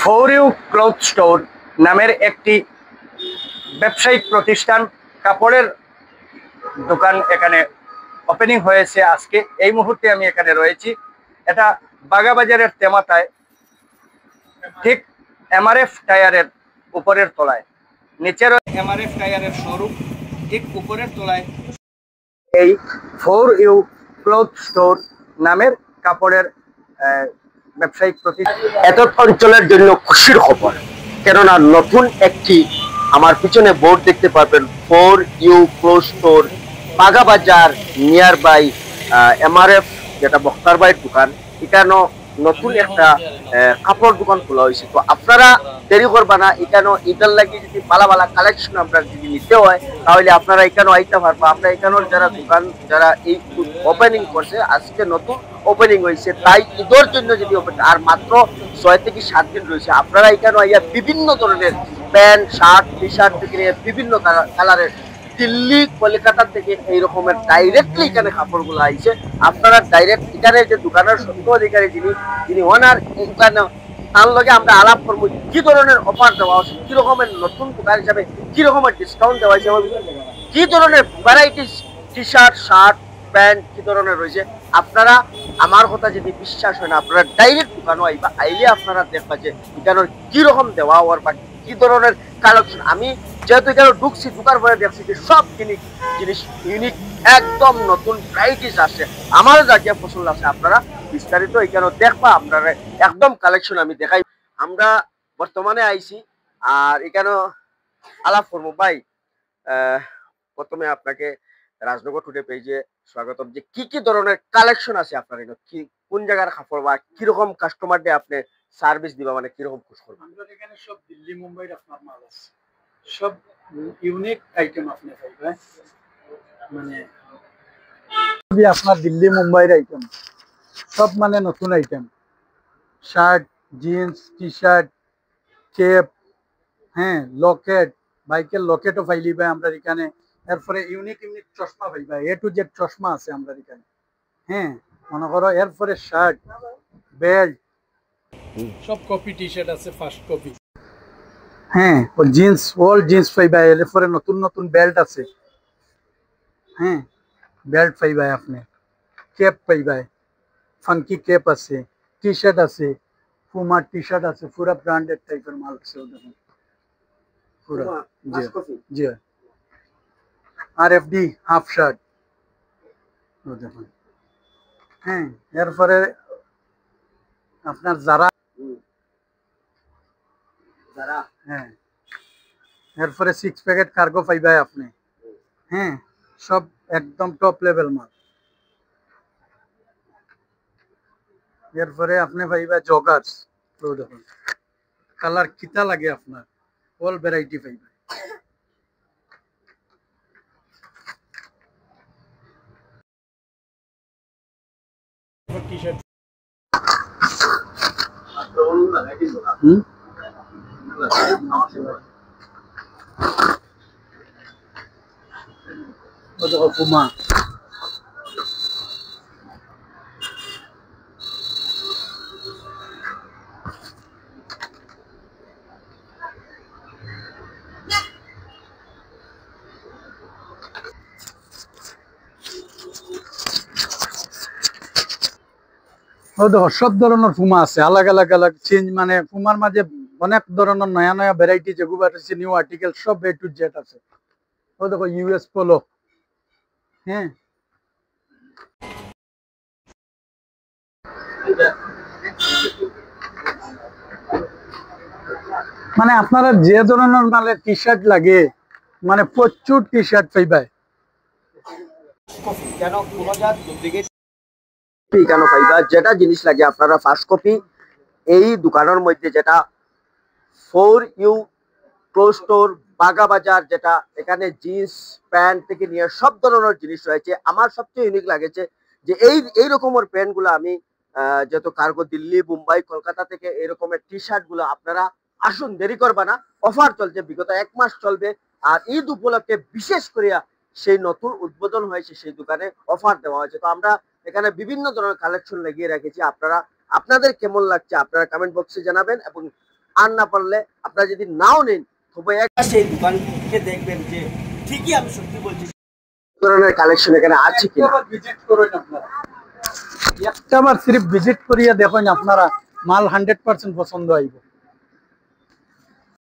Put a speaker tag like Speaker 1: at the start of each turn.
Speaker 1: For you cloth store নামের একটি ব্যবসায়িক প্রতিষ্ঠান, কাপড়ের দোকান এখানে ওপেনিং হয়েছে আজকে। এই মুহূর্তে আমি এখানে রয়েছি। এটা বাগাবাজারের তেমাতায়, ঠিক এমআরএফ টায়ারের উপরের তলায়। নিচের এমআরএফ টায়ারের শোরুম, ঠিক উপরের তলায় এই ফর ইউ ক্লথ স্টোর নামের কাপড়ের ব্যবসায়িক প্রতিষ্ঠান।
Speaker 2: এত অঞ্চলের জন্য খুশির খবর, কেননা নতুন একটি আমার পিছনে বোর্ড দেখতে পারবেন, for you cloth store Bagabazar near by MRF, যেটা বক্তার ভাইয়ের দোকান। এখানেও নতুন একটা কাপড় দোকান খোলা হয়েছে। তো আপনারা দেরি করবা না, এখানেও এটার লাগে যদি ভালো ভালো কালেকশন আপনার যদি নিতে হয় তাহলে আপনারা এখানেও আইতে পারবো। আমরা এখানেও যারা দোকান যারা এই ওপেনিং করছে, আজকে নতুন ওপেনিং হয়েছে, তাই ঈদের জন্য যদি আর মাত্র 6 থেকে 7 দিন রয়েছে, আপনারা এখানে আইয়া বিভিন্ন ধরনের প্যান্ট, শার্ট, টি শার্ট থেকে নিয়ে বিভিন্ন কালারের দিল্লি, কলকাতা থেকে এই রকমের ডাইরেক্টলি এখানে কাপড়গুলো আইছে। আপনারা ডাইরেক্ট এখানে যে দোকানের সত্য অধিকারী যিনি ওনার, এখানে তার লগে আমরা আলাপ করবো কি ধরনের অফার দেওয়া হচ্ছে, কি রকমের নতুন দোকান হিসাবে কি রকমের ডিসকাউন্ট দেওয়া হয়েছে, কি ধরনের varieties T shirt, shirt, pant কি ধরনের রয়েছে। আপনারা আমার কথা যদি বিশ্বাস হয় না, আপনারা ডাইরেক্ট দোকানে আইবা, আইলে আপনারা দেখবা যে এখানের কি রকম দেওয়া হওয়ার বা কি ধরনের কালেকশন। আমি যেহেতু এখানে ঢুকছি, ঢুকার পরে দেখছি যে সব জিনিস ইউনিক, একদম নতুন ভ্যারাইটিস আসছে, আমার যা যা পছন্দ আছে। আপনারা বিস্তারিত এখানে দেখবা, আপনারা একদম কালেকশন আমি দেখাই। আমরা বর্তমানে আইছি আর এখানে আলাপ করবো। ভাই, প্রথমে আপনাকে রাজনগর টুডে পেজে স্বাগতম। যে কি কি ধরনের কালেকশন আছে আপনার এখানে, কি কোন জায়গার কাপড় বা কিরকম কাস্টমারদের আপনি সার্ভিস দিবা, মানে কিরকম খুশ করবেন?
Speaker 3: আমাদের এখানে সব দিল্লি, মুম্বাইয়ের আপনার মাল আছে, সব ইউনিক আইটেম আপনি পাইবেন। মানে আপনার দিল্লি, মুম্বাইয়ের আইটেম সব, মানে নতুন item, shirt, jeans, T shirt, cap, হ্যাঁ, লকেট, বাইকের লকেটও পাইলিবা আমরা এখানে। এরপরে ইউনিক ইউনিক চশমা পাইবা, এ টু জেড চশমা আছে আমরা এখানে। হ্যাঁ, মনে করো এরপরে শার্ট, বেল্ট, সব কপি টি শার্ট আছে, ফার্স্ট কপি। হ্যাঁ, ও জিন্স, অল জিন্স পাইবা। এরপরে নতুন নতুন বেল্ট আছে। হ্যাঁ, বেল্ট পাইবা আপনি, কেপ পাইবা, ফাঙ্কি কেপ আছে, টি শার্ট আছে, পুমার টি শার্ট আছে, পুরা ব্র্যান্ডেড টাইপের মাল আছে দেখুন পুরা। জি জি, RFD হাফ শার্ট দেখুন। হ্যাঁ, এরপরে আপনার যারা, হ্যাঁ, এরপরে 6 প্যাকেট কার্গো পাইবা আপনি। হ্যাঁ, সব একদম টপ লেভেল মাল। এরপরে আপনি পাইবা জগার্স, তো দেখুন কালার কিতা লাগে আপনার, অল ভ্যারাইটি পাইবা। টি-শার্ট, পুমা, সব ধরনের পুমা আছে, আলাগ আলাগ চেঞ্জ, মানে পুমার মাঝে অনেক ধরনের নয়া নয়া ভ্যারাইটি যেগুলো আছে, নিউ আর্টিকেল সব এ টু জেড আছে। ও দেখো ইউএস পোলো। হ্যাঁ, মানে আপনারা যে ধরনের মালের টি শার্ট লাগে, মানে প্রচুর টি শার্ট পাইবাই।
Speaker 2: কেন কেন পাইবা, যেটা জিনিস লাগে আপনারা ফার্স্ট কপি এই দোকানের মধ্যে, যেটা for you cloth store Bagbazar, যেটা এখানে জিন্স প্যান্ট থেকে নিয়ে সব ধরনের জিনিস রয়েছে। আমার সবচেয়ে ইউনিক লাগেছে যে এই রকমের প্যান্ট গুলো আমি যেহেতু কার্গো দিল্লি, মুম্বাই, কলকাতা থেকে এই রকমের টি শার্ট গুলো আপনারা আসুন, দেরি করবা না। অফার চলছে, বিগত 1 মাস চলবে। আর ঈদ উপলক্ষে বিশেষ করিয়া সেই নতুন উদ্বোধন হয়েছে, সেই দোকানে অফার দেওয়া হয়েছে। তো আমরা এখানে বিভিন্ন ধরনের কালেকশন লাগিয়ে রেখেছি। আপনারা আপনাদের কেমন লাগছে আপনারা কমেন্ট বক্সে জানাবেন, এবং আর না পারলে আপনারা যদি নাও নেন তবে একটা সেই দোকানকে দেখবেন যে ঠিকই আমি সত্যি বলছি ধরনের কালেকশন এখানে আছে কিনা।
Speaker 3: ভিজিট করুন আপনারা, একটা বার সিরিফ ভিজিট করিয়া দেখুন, আপনারা মাল 100% পছন্দ হইব।